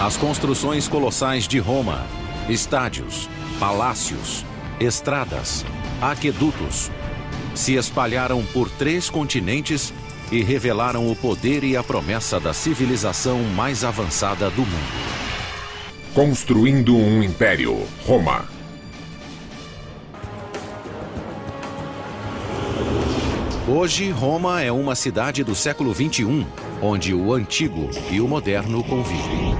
As construções colossais de Roma, estádios, palácios, estradas, aquedutos, se espalharam por 3 continentes e revelaram o poder e a promessa da civilização mais avançada do mundo. Construindo um império, Roma. Hoje, Roma é uma cidade do século XXI, onde o antigo e o moderno convivem.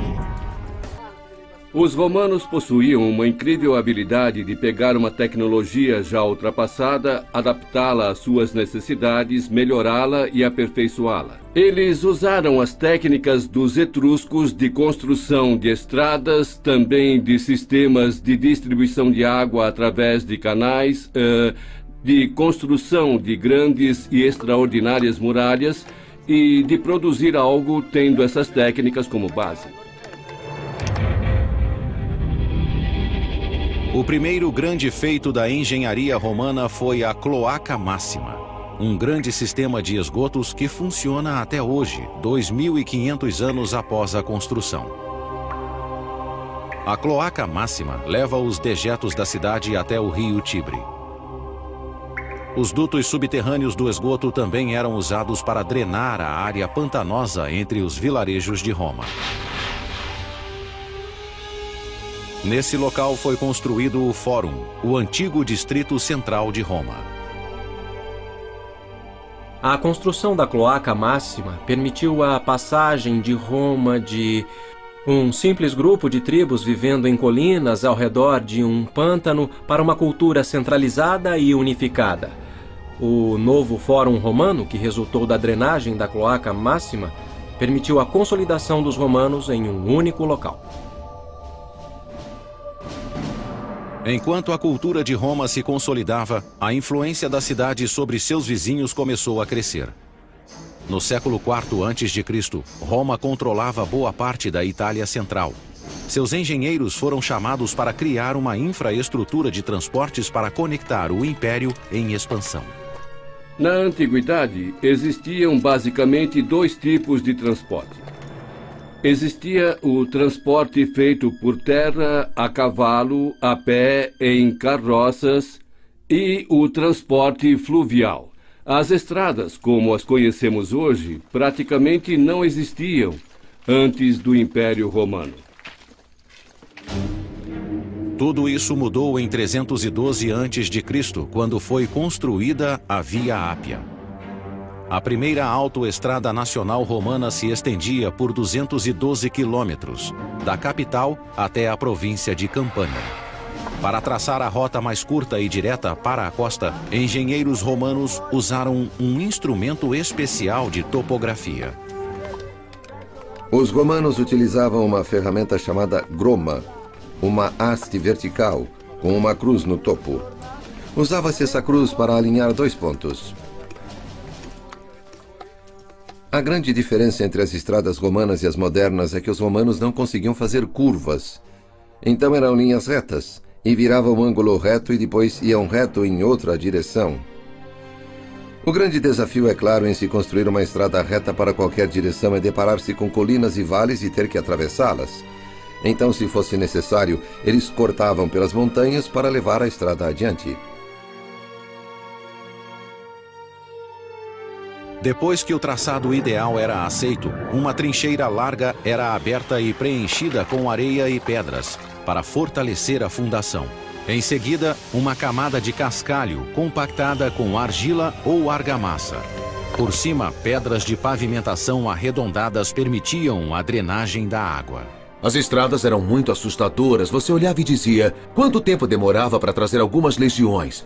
Os romanos possuíam uma incrível habilidade de pegar uma tecnologia já ultrapassada, adaptá-la às suas necessidades, melhorá-la e aperfeiçoá-la. Eles usaram as técnicas dos etruscos de construção de estradas, também de sistemas de distribuição de água através de canais, de construção de grandes e extraordinárias muralhas e de produzir algo tendo essas técnicas como base. O primeiro grande feito da engenharia romana foi a Cloaca Máxima, um grande sistema de esgotos que funciona até hoje, 2.500 anos após a construção. A Cloaca Máxima leva os dejetos da cidade até o rio Tibre. Os dutos subterrâneos do esgoto também eram usados para drenar a área pantanosa entre os vilarejos de Roma. Nesse local foi construído o Fórum, o antigo distrito central de Roma. A construção da Cloaca Máxima permitiu a passagem de Roma de um simples grupo de tribos vivendo em colinas ao redor de um pântano para uma cultura centralizada e unificada. O novo Fórum Romano, que resultou da drenagem da Cloaca Máxima, permitiu a consolidação dos romanos em um único local. Enquanto a cultura de Roma se consolidava, a influência da cidade sobre seus vizinhos começou a crescer. No século IV a.C., Roma controlava boa parte da Itália Central. Seus engenheiros foram chamados para criar uma infraestrutura de transportes para conectar o império em expansão. Na antiguidade, existiam basicamente 2 tipos de transporte. Existia o transporte feito por terra, a cavalo, a pé, em carroças e o transporte fluvial. As estradas, como as conhecemos hoje, praticamente não existiam antes do Império Romano. Tudo isso mudou em 312 a.C., quando foi construída a Via Ápia. A primeira autoestrada nacional romana se estendia por 212 quilômetros, da capital até a província de Campânia. Para traçar a rota mais curta e direta para a costa, engenheiros romanos usaram um instrumento especial de topografia. Os romanos utilizavam uma ferramenta chamada groma, uma haste vertical com uma cruz no topo. Usava-se essa cruz para alinhar 2 pontos. A grande diferença entre as estradas romanas e as modernas é que os romanos não conseguiam fazer curvas. Então eram linhas retas, e viravam um ângulo reto e depois iam reto em outra direção. O grande desafio, é claro, em se construir uma estrada reta para qualquer direção é deparar-se com colinas e vales e ter que atravessá-las. Então, se fosse necessário, eles cortavam pelas montanhas para levar a estrada adiante. Depois que o traçado ideal era aceito, uma trincheira larga era aberta e preenchida com areia e pedras, para fortalecer a fundação. Em seguida, uma camada de cascalho compactada com argila ou argamassa. Por cima, pedras de pavimentação arredondadas permitiam a drenagem da água. As estradas eram muito assustadoras. Você olhava e dizia, quanto tempo demorava para trazer algumas legiões?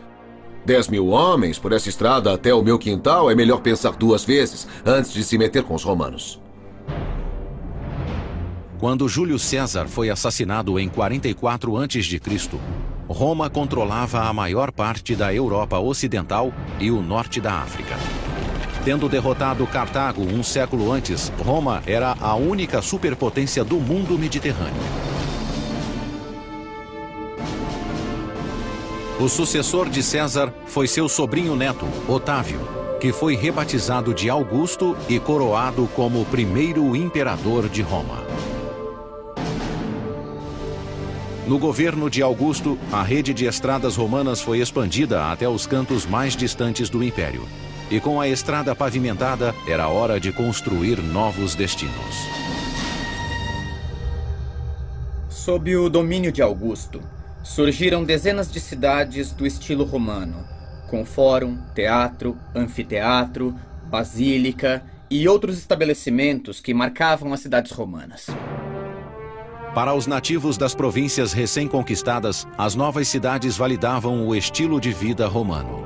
10.000 homens por essa estrada até o meu quintal, é melhor pensar 2 vezes antes de se meter com os romanos. Quando Júlio César foi assassinado em 44 a.C., Roma controlava a maior parte da Europa Ocidental e o norte da África. Tendo derrotado Cartago um século antes, Roma era a única superpotência do mundo mediterrâneo. O sucessor de César foi seu sobrinho neto, Otávio, que foi rebatizado de Augusto e coroado como o primeiro imperador de Roma. No governo de Augusto, a rede de estradas romanas foi expandida até os cantos mais distantes do império. E com a estrada pavimentada, era hora de construir novos destinos. Sob o domínio de Augusto, surgiram dezenas de cidades do estilo romano, com fórum, teatro, anfiteatro, basílica e outros estabelecimentos que marcavam as cidades romanas. Para os nativos das províncias recém-conquistadas, as novas cidades validavam o estilo de vida romano.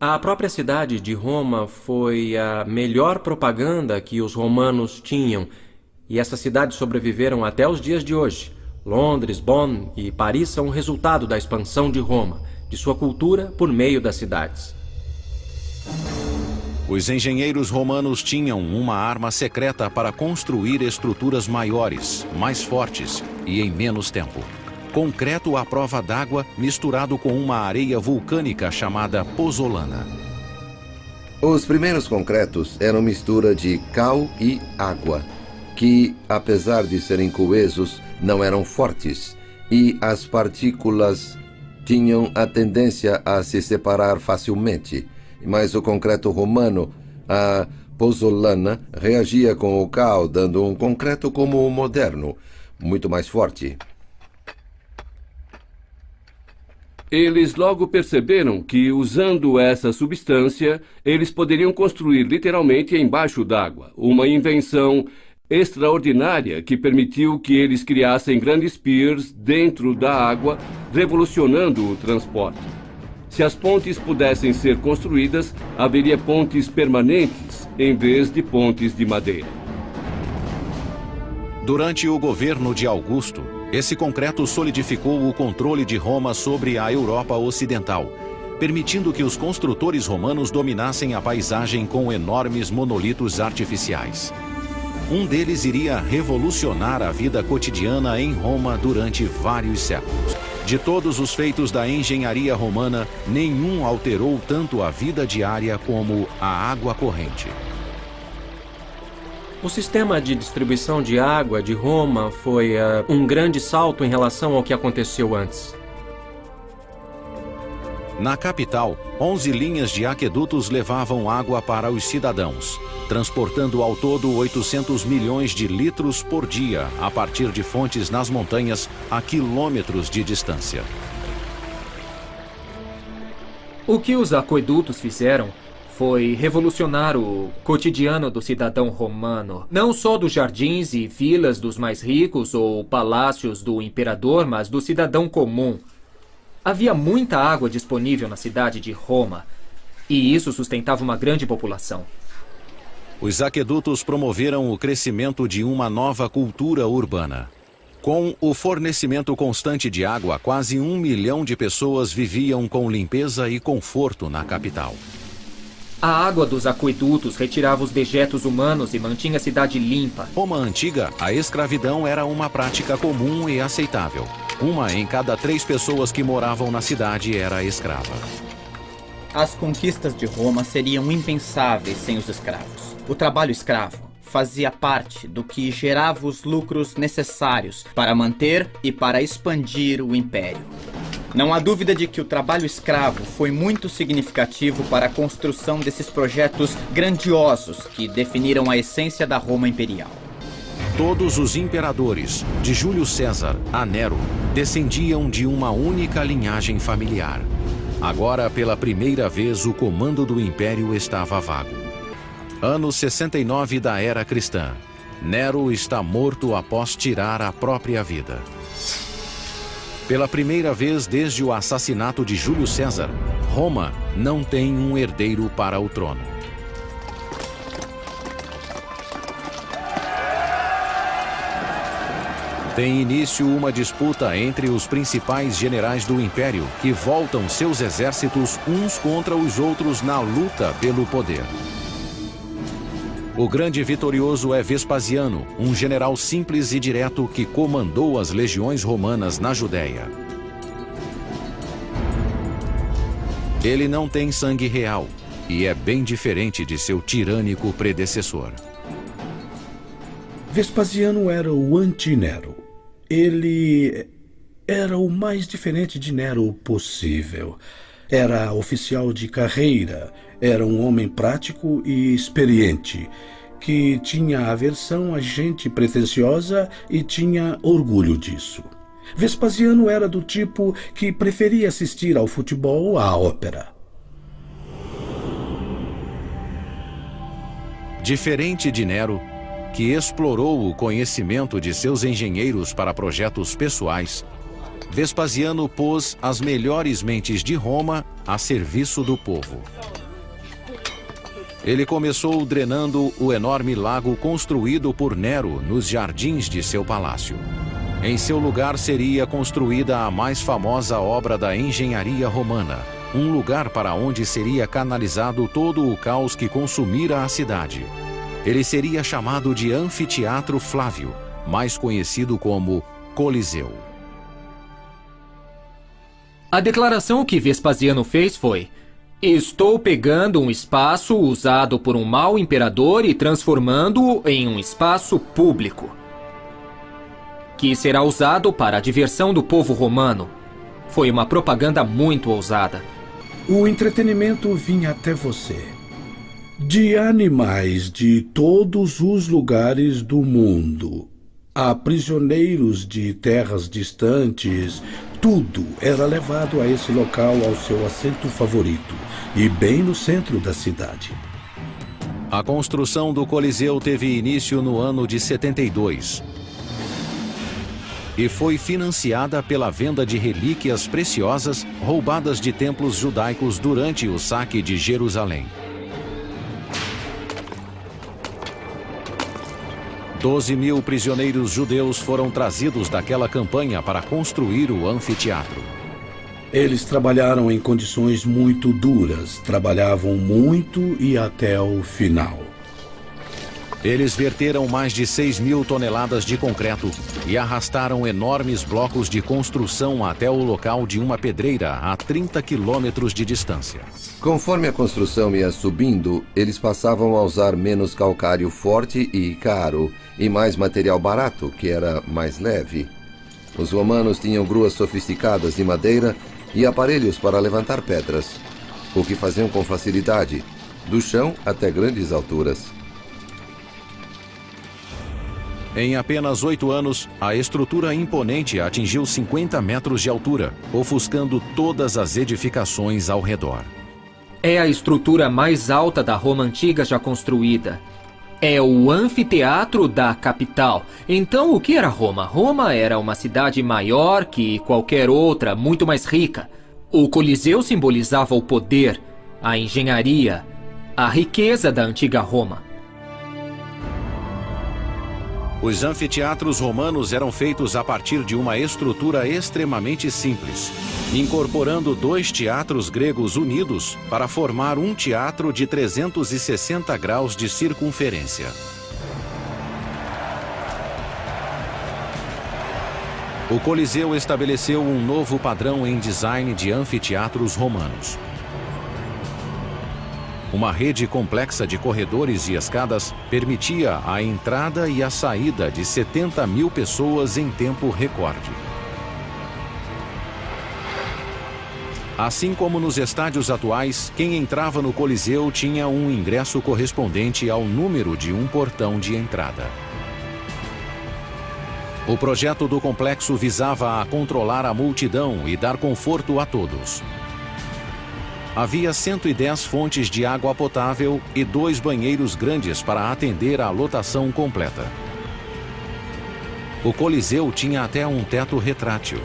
A própria cidade de Roma foi a melhor propaganda que os romanos tinham, e essas cidades sobreviveram até os dias de hoje. Londres, Bonn e Paris são o resultado da expansão de Roma, de sua cultura por meio das cidades. Os engenheiros romanos tinham uma arma secreta para construir estruturas maiores, mais fortes e em menos tempo. Concreto à prova d'água misturado com uma areia vulcânica chamada pozzolana. Os primeiros concretos eram mistura de cal e água, que, apesar de serem coesos, não eram fortes, e as partículas tinham a tendência a se separar facilmente. Mas o concreto romano, a pozzolana, reagia com o cal, dando um concreto como o moderno, muito mais forte. Eles logo perceberam que, usando essa substância, eles poderiam construir literalmente embaixo d'água, uma invenção extraordinária que permitiu que eles criassem grandes piers dentro da água, revolucionando o transporte. Se as pontes pudessem ser construídas, haveria pontes permanentes em vez de pontes de madeira. Durante o governo de Augusto, esse concreto solidificou o controle de Roma sobre a Europa Ocidental, permitindo que os construtores romanos dominassem a paisagem com enormes monolitos artificiais. Um deles iria revolucionar a vida cotidiana em Roma durante vários séculos. De todos os feitos da engenharia romana, nenhum alterou tanto a vida diária como a água corrente. O sistema de distribuição de água de Roma foi um grande salto em relação ao que aconteceu antes. Na capital, 11 linhas de aquedutos levavam água para os cidadãos, transportando ao todo 800 milhões de litros por dia, a partir de fontes nas montanhas a quilômetros de distância. O que os aquedutos fizeram foi revolucionar o cotidiano do cidadão romano. Não só dos jardins e vilas dos mais ricos ou palácios do imperador, mas do cidadão comum. Havia muita água disponível na cidade de Roma, e isso sustentava uma grande população. Os aquedutos promoveram o crescimento de uma nova cultura urbana. Com o fornecimento constante de água, quase 1 milhão de pessoas viviam com limpeza e conforto na capital. A água dos aquedutos retirava os dejetos humanos e mantinha a cidade limpa. Roma antiga, a escravidão era uma prática comum e aceitável. 1 em cada 3 pessoas que moravam na cidade era escrava. As conquistas de Roma seriam impensáveis sem os escravos. O trabalho escravo fazia parte do que gerava os lucros necessários para manter e para expandir o império. Não há dúvida de que o trabalho escravo foi muito significativo para a construção desses projetos grandiosos que definiram a essência da Roma imperial. Todos os imperadores, de Júlio César a Nero, descendiam de uma única linhagem familiar. Agora, pela primeira vez, o comando do império estava vago. Ano 69 da era cristã. Nero está morto após tirar a própria vida. Pela primeira vez desde o assassinato de Júlio César, Roma não tem um herdeiro para o trono. Tem início uma disputa entre os principais generais do império, que voltam seus exércitos uns contra os outros na luta pelo poder. O grande vitorioso é Vespasiano, um general simples e direto que comandou as legiões romanas na Judéia. Ele não tem sangue real e é bem diferente de seu tirânico predecessor. Vespasiano era o anti-Nero. Ele era o mais diferente de Nero possível. Era oficial de carreira, era um homem prático e experiente, que tinha aversão a gente pretensiosa e tinha orgulho disso. Vespasiano era do tipo que preferia assistir ao futebol ou à ópera. Diferente de Nero, que explorou o conhecimento de seus engenheiros para projetos pessoais, Vespasiano pôs as melhores mentes de Roma a serviço do povo. Ele começou drenando o enorme lago construído por Nero nos jardins de seu palácio. Em seu lugar seria construída a mais famosa obra da engenharia romana, um lugar para onde seria canalizado todo o caos que consumira a cidade. Ele seria chamado de Anfiteatro Flávio, mais conhecido como Coliseu. A declaração que Vespasiano fez foi: estou pegando um espaço usado por um mau imperador e transformando-o em um espaço público, que será usado para a diversão do povo romano. Foi uma propaganda muito ousada. O entretenimento vinha até você, de animais de todos os lugares do mundo, a prisioneiros de terras distantes. Tudo era levado a esse local ao seu assento favorito, e bem no centro da cidade. A construção do Coliseu teve início no ano de 72 e foi financiada pela venda de relíquias preciosas roubadas de templos judaicos durante o saque de Jerusalém. 12.000 prisioneiros judeus foram trazidos daquela campanha para construir o anfiteatro. Eles trabalharam em condições muito duras, trabalhavam muito e até o final. Eles verteram mais de 6.000 toneladas de concreto e arrastaram enormes blocos de construção até o local de uma pedreira a 30 quilômetros de distância. Conforme a construção ia subindo, eles passavam a usar menos calcário forte e caro e mais material barato, que era mais leve. Os romanos tinham gruas sofisticadas de madeira e aparelhos para levantar pedras, o que faziam com facilidade, do chão até grandes alturas. Em apenas 8 anos, a estrutura imponente atingiu 50 metros de altura, ofuscando todas as edificações ao redor. É a estrutura mais alta da Roma antiga já construída. É o anfiteatro da capital. Então, o que era Roma? Roma era uma cidade maior que qualquer outra, muito mais rica. O Coliseu simbolizava o poder, a engenharia, a riqueza da antiga Roma. Os anfiteatros romanos eram feitos a partir de uma estrutura extremamente simples, incorporando 2 teatros gregos unidos para formar um teatro de 360 graus de circunferência. O Coliseu estabeleceu um novo padrão em design de anfiteatros romanos. Uma rede complexa de corredores e escadas permitia a entrada e a saída de 70.000 pessoas em tempo recorde. Assim como nos estádios atuais, quem entrava no Coliseu tinha um ingresso correspondente ao número de um portão de entrada. O projeto do complexo visava a controlar a multidão e dar conforto a todos. Havia 110 fontes de água potável e 2 banheiros grandes para atender à lotação completa. O Coliseu tinha até um teto retrátil.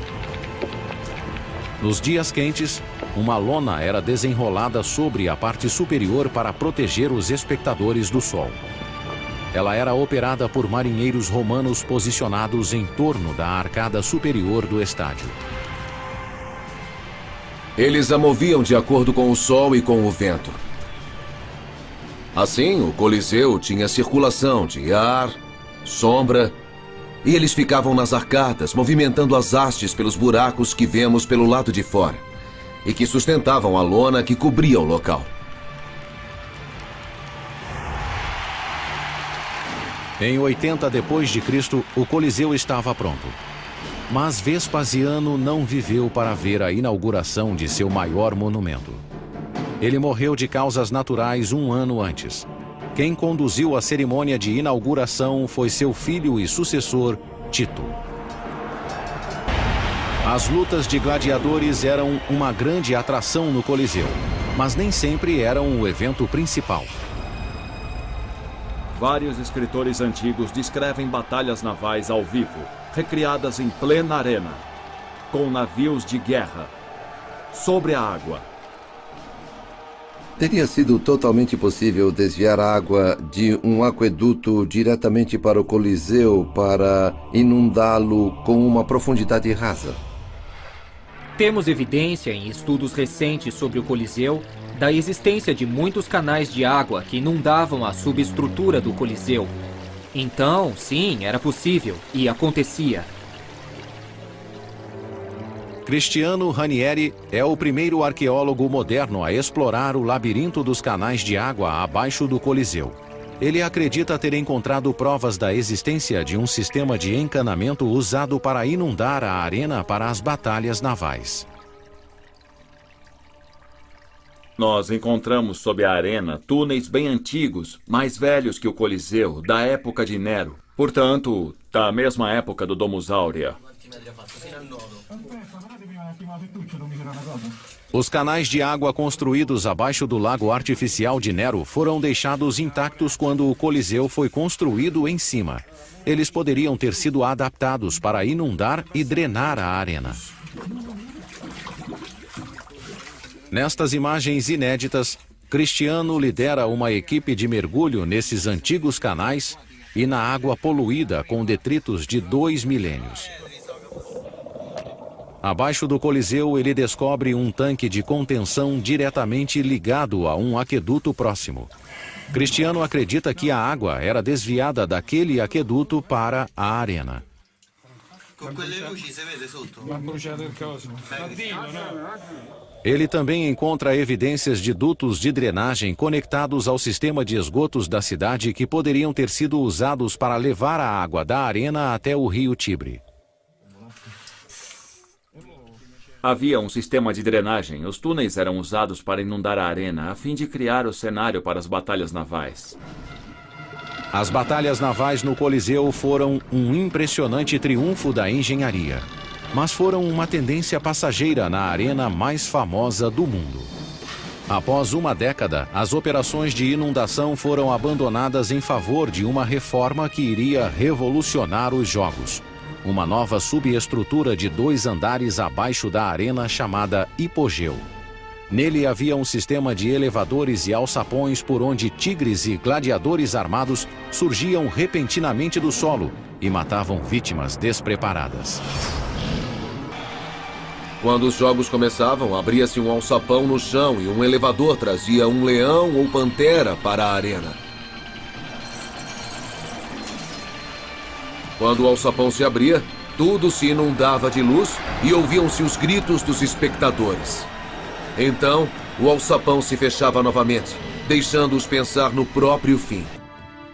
Nos dias quentes, uma lona era desenrolada sobre a parte superior para proteger os espectadores do sol. Ela era operada por marinheiros romanos posicionados em torno da arcada superior do estádio. Eles a moviam de acordo com o sol e com o vento. Assim, o Coliseu tinha circulação de ar, sombra, e eles ficavam nas arcadas, movimentando as hastes pelos buracos que vemos pelo lado de fora, e que sustentavam a lona que cobria o local. Em 80 d.C., o Coliseu estava pronto. Mas Vespasiano não viveu para ver a inauguração de seu maior monumento. Ele morreu de causas naturais 1 ano antes. Quem conduziu a cerimônia de inauguração foi seu filho e sucessor, Tito. As lutas de gladiadores eram uma grande atração no Coliseu, mas nem sempre eram o evento principal. Vários escritores antigos descrevem batalhas navais ao vivo, recriadas em plena arena, com navios de guerra, sobre a água. Teria sido totalmente possível desviar a água de um aqueduto diretamente para o Coliseu para inundá-lo com uma profundidade rasa. Temos evidência em estudos recentes sobre o Coliseu da existência de muitos canais de água que inundavam a subestrutura do Coliseu. Então, sim, era possível e acontecia. Cristiano Ranieri é o primeiro arqueólogo moderno a explorar o labirinto dos canais de água abaixo do Coliseu. Ele acredita ter encontrado provas da existência de um sistema de encanamento usado para inundar a arena para as batalhas navais. Nós encontramos sob a arena túneis bem antigos, mais velhos que o Coliseu, da época de Nero. Portanto, da mesma época do Domus Aurea. Os canais de água construídos abaixo do lago artificial de Nero foram deixados intactos quando o Coliseu foi construído em cima. Eles poderiam ter sido adaptados para inundar e drenar a arena. Nestas imagens inéditas, Cristiano lidera uma equipe de mergulho nesses antigos canais e na água poluída com detritos de 2 milênios. Abaixo do Coliseu, ele descobre um tanque de contenção diretamente ligado a um aqueduto próximo. Cristiano acredita que a água era desviada daquele aqueduto para a arena. Ele também encontra evidências de dutos de drenagem conectados ao sistema de esgotos da cidade que poderiam ter sido usados para levar a água da arena até o rio Tibre. Havia um sistema de drenagem. Os túneis eram usados para inundar a arena, a fim de criar o cenário para as batalhas navais. As batalhas navais no Coliseu foram um impressionante triunfo da engenharia, mas foram uma tendência passageira na arena mais famosa do mundo. Após uma década, as operações de inundação foram abandonadas em favor de uma reforma que iria revolucionar os jogos. Uma nova subestrutura de 2 andares abaixo da arena chamada hipogeu. Nele havia um sistema de elevadores e alçapões por onde tigres e gladiadores armados surgiam repentinamente do solo e matavam vítimas despreparadas. Quando os jogos começavam, abria-se um alçapão no chão e um elevador trazia um leão ou pantera para a arena. Quando o alçapão se abria, tudo se inundava de luz e ouviam-se os gritos dos espectadores. Então, o alçapão se fechava novamente, deixando-os pensar no próprio fim.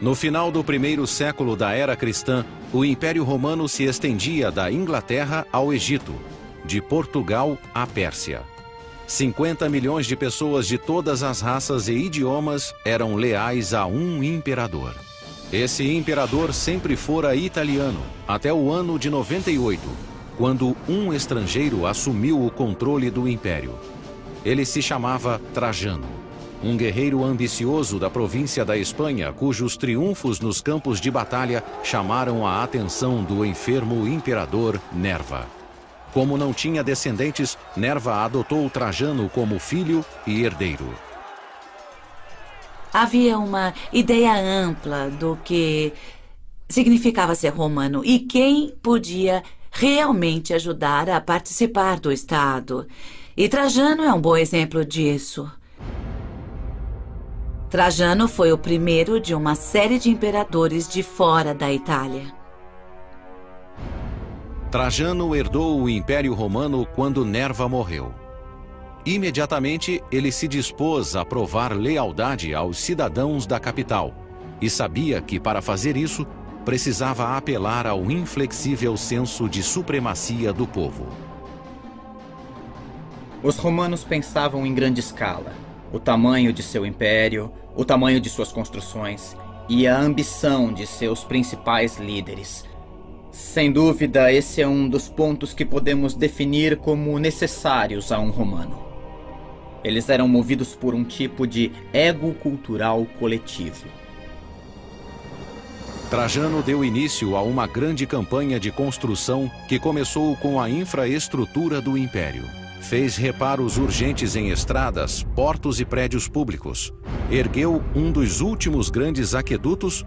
No final do 1º século da era cristã, o Império Romano se estendia da Inglaterra ao Egito, de Portugal à Pérsia. 50 milhões de pessoas de todas as raças e idiomas eram leais a um imperador. Esse imperador sempre fora italiano, até o ano de 98, quando um estrangeiro assumiu o controle do império. Ele se chamava Trajano, um guerreiro ambicioso da província da Espanha, cujos triunfos nos campos de batalha chamaram a atenção do enfermo imperador Nerva. Como não tinha descendentes, Nerva adotou Trajano como filho e herdeiro. Havia uma ideia ampla do que significava ser romano e quem podia realmente ajudar a participar do Estado. E Trajano é um bom exemplo disso. Trajano foi o primeiro de uma série de imperadores de fora da Itália. Trajano herdou o Império Romano quando Nerva morreu. Imediatamente, ele se dispôs a provar lealdade aos cidadãos da capital e sabia que, para fazer isso, precisava apelar ao inflexível senso de supremacia do povo. Os romanos pensavam em grande escala, o tamanho de seu império, o tamanho de suas construções e a ambição de seus principais líderes. Sem dúvida, esse é um dos pontos que podemos definir como necessários a um romano. Eles eram movidos por um tipo de ego cultural coletivo. Trajano deu início a uma grande campanha de construção que começou com a infraestrutura do império. Fez reparos urgentes em estradas, portos e prédios públicos. Ergueu um dos últimos grandes aquedutos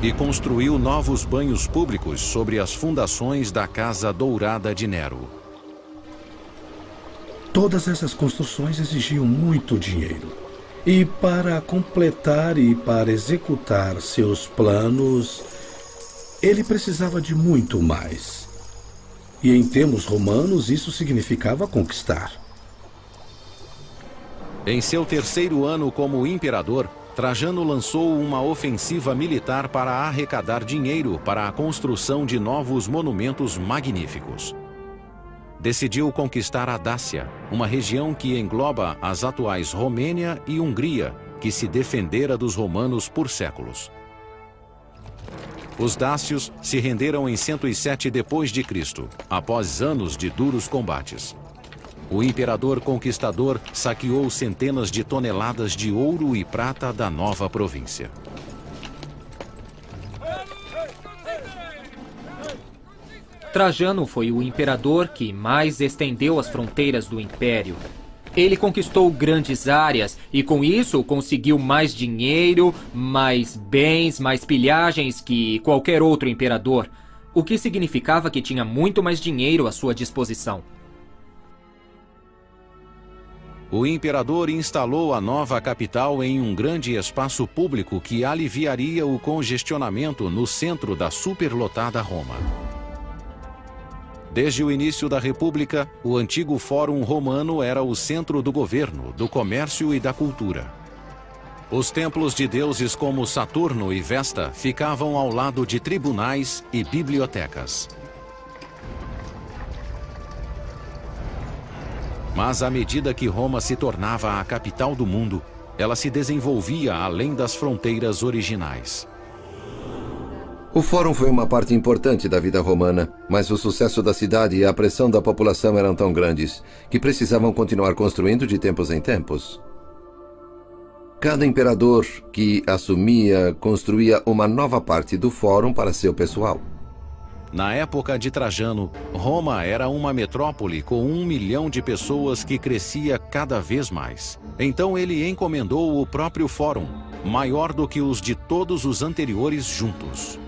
e construiu novos banhos públicos sobre as fundações da Casa Dourada de Nero. Todas essas construções exigiam muito dinheiro. E para completar e para executar seus planos, ele precisava de muito mais. E em termos romanos, isso significava conquistar. Em seu terceiro ano como imperador, Trajano lançou uma ofensiva militar para arrecadar dinheiro para a construção de novos monumentos magníficos. Decidiu conquistar a Dácia, uma região que engloba as atuais Romênia e Hungria, que se defendera dos romanos por séculos. Os dácios se renderam em 107 d.C., após anos de duros combates. O imperador conquistador saqueou centenas de toneladas de ouro e prata da nova província. Trajano foi o imperador que mais estendeu as fronteiras do império. Ele conquistou grandes áreas e, com isso, conseguiu mais dinheiro, mais bens, mais pilhagens que qualquer outro imperador, o que significava que tinha muito mais dinheiro à sua disposição. O imperador instalou a nova capital em um grande espaço público que aliviaria o congestionamento no centro da superlotada Roma. Desde o início da República, o antigo Fórum Romano era o centro do governo, do comércio e da cultura. Os templos de deuses como Saturno e Vesta ficavam ao lado de tribunais e bibliotecas. Mas à medida que Roma se tornava a capital do mundo, ela se desenvolvia além das fronteiras originais. O Fórum foi uma parte importante da vida romana, mas o sucesso da cidade e a pressão da população eram tão grandes que precisavam continuar construindo de tempos em tempos. Cada imperador que assumia construía uma nova parte do Fórum para seu pessoal. Na época de Trajano, Roma era uma metrópole com 1 milhão de pessoas que crescia cada vez mais. Então ele encomendou o próprio Fórum, maior do que os de todos os anteriores juntos.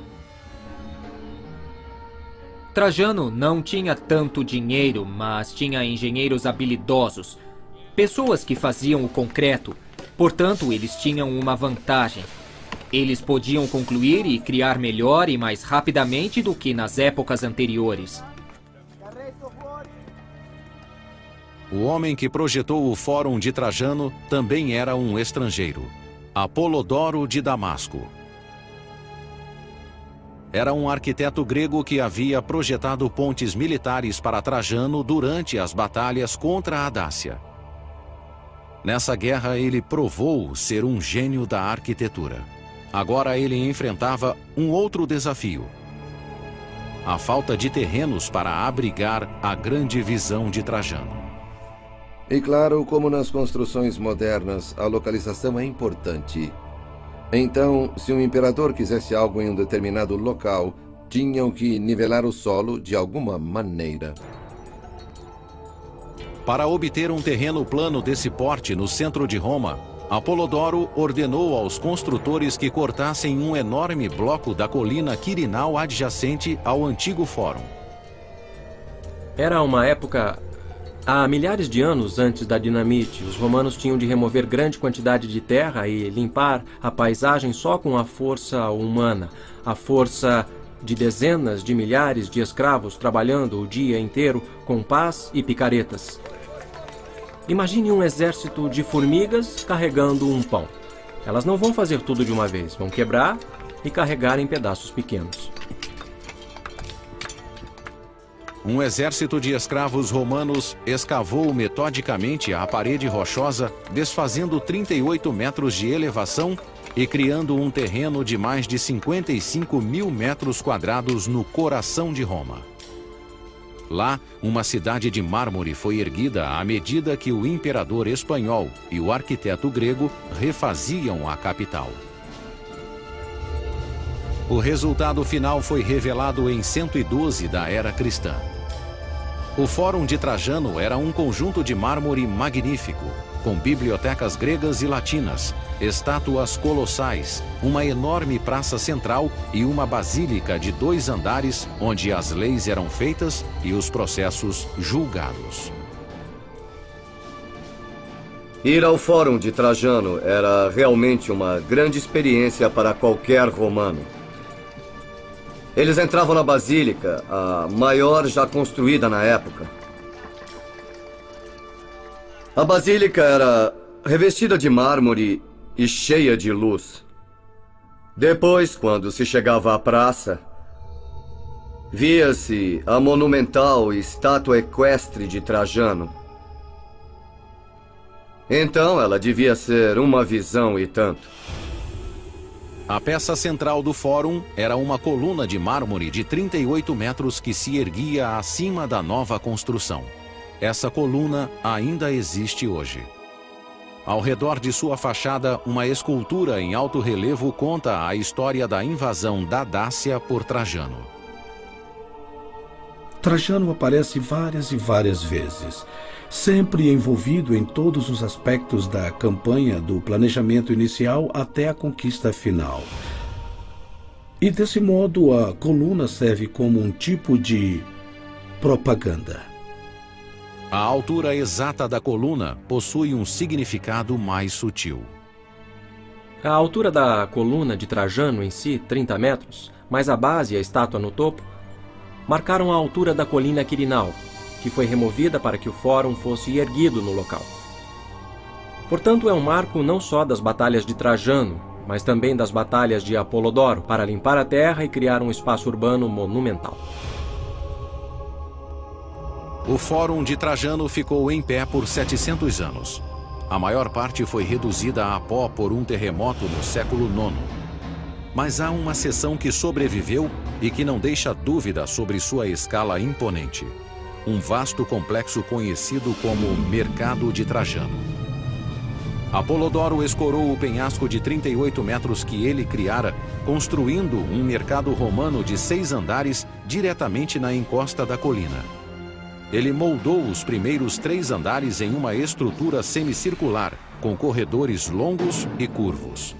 Trajano não tinha tanto dinheiro, mas tinha engenheiros habilidosos, pessoas que faziam o concreto. Portanto, eles tinham uma vantagem. Eles podiam concluir e criar melhor e mais rapidamente do que nas épocas anteriores. O homem que projetou o Fórum de Trajano também era um estrangeiro, Apolodoro de Damasco. Era um arquiteto grego que havia projetado pontes militares para Trajano durante as batalhas contra a Dácia. Nessa guerra, ele provou ser um gênio da arquitetura. Agora ele enfrentava um outro desafio: a falta de terrenos para abrigar a grande visão de Trajano. E claro, como nas construções modernas, a localização é importante. Então, se um imperador quisesse algo em um determinado local, tinham que nivelar o solo de alguma maneira. Para obter um terreno plano desse porte no centro de Roma, Apolodoro ordenou aos construtores que cortassem um enorme bloco da colina Quirinal adjacente ao antigo Fórum. Era uma época... Há milhares de anos antes da dinamite, os romanos tinham de remover grande quantidade de terra e limpar a paisagem só com a força humana, a força de dezenas de milhares de escravos trabalhando o dia inteiro com pás e picaretas. Imagine um exército de formigas carregando um pão. Elas não vão fazer tudo de uma vez, vão quebrar e carregar em pedaços pequenos. Um exército de escravos romanos escavou metodicamente a parede rochosa, desfazendo 38 metros de elevação e criando um terreno de mais de 55 mil metros quadrados no coração de Roma. Lá, uma cidade de mármore foi erguida à medida que o imperador espanhol e o arquiteto grego refaziam a capital. O resultado final foi revelado em 112 da era cristã. O Fórum de Trajano era um conjunto de mármore magnífico, com bibliotecas gregas e latinas, estátuas colossais, uma enorme praça central e uma basílica de 2 andares onde as leis eram feitas e os processos julgados. Ir ao Fórum de Trajano era realmente uma grande experiência para qualquer romano. Eles entravam na basílica, a maior já construída na época. A basílica era revestida de mármore e cheia de luz. Depois, quando se chegava à praça, via-se a monumental estátua equestre de Trajano. Então, ela devia ser uma visão e tanto. A peça central do fórum era uma coluna de mármore de 38 metros que se erguia acima da nova construção. Essa coluna ainda existe hoje. Ao redor de sua fachada, uma escultura em alto relevo conta a história da invasão da Dácia por Trajano. Trajano aparece várias e várias vezes, sempre envolvido em todos os aspectos da campanha, do planejamento inicial até a conquista final. E desse modo, a coluna serve como um tipo de propaganda. A altura exata da coluna possui um significado mais sutil. A altura da coluna de Trajano em si, 30 metros, mais a base e a estátua no topo, marcaram a altura da colina Quirinal, que foi removida para que o fórum fosse erguido no local. Portanto, é um marco não só das batalhas de Trajano, mas também das batalhas de Apolodoro, para limpar a terra e criar um espaço urbano monumental. O Fórum de Trajano ficou em pé por 700 anos. A maior parte foi reduzida a pó por um terremoto no século IX. Mas há uma seção que sobreviveu e que não deixa dúvida sobre sua escala imponente. Um vasto complexo conhecido como Mercado de Trajano. Apolodoro escorou o penhasco de 38 metros que ele criara, construindo um mercado romano de 6 andares diretamente na encosta da colina. Ele moldou os primeiros 3 andares em uma estrutura semicircular, com corredores longos e curvos.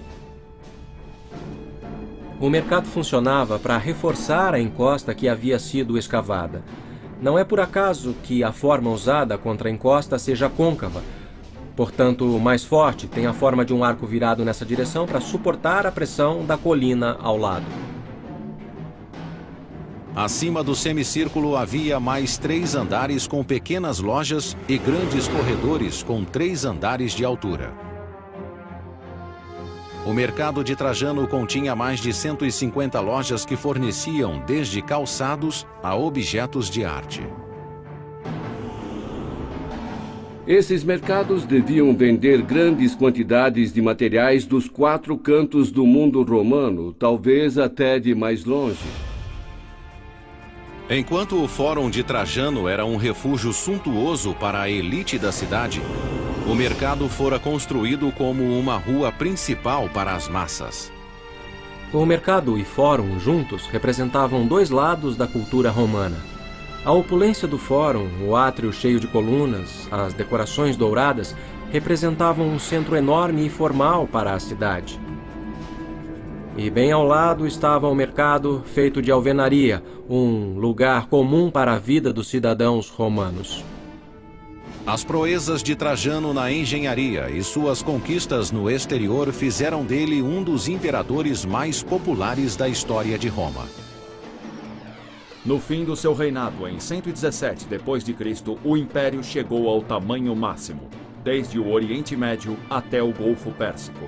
O mercado funcionava para reforçar a encosta que havia sido escavada. Não é por acaso que a forma usada contra a encosta seja côncava. Portanto, mais forte, tem a forma de um arco virado nessa direção para suportar a pressão da colina ao lado. Acima do semicírculo havia mais 3 andares com pequenas lojas e grandes corredores com 3 andares de altura. O mercado de Trajano continha mais de 150 lojas que forneciam desde calçados a objetos de arte. Esses mercados deviam vender grandes quantidades de materiais dos 4 cantos do mundo romano, talvez até de mais longe. Enquanto o Fórum de Trajano era um refúgio suntuoso para a elite da cidade, o mercado fora construído como uma rua principal para as massas. O mercado e fórum juntos representavam 2 lados da cultura romana. A opulência do fórum, o átrio cheio de colunas, as decorações douradas, representavam um centro enorme e formal para a cidade. E bem ao lado estava o mercado feito de alvenaria, um lugar comum para a vida dos cidadãos romanos. As proezas de Trajano na engenharia e suas conquistas no exterior fizeram dele um dos imperadores mais populares da história de Roma. No fim do seu reinado, em 117 d.C., o império chegou ao tamanho máximo, desde o Oriente Médio até o Golfo Pérsico.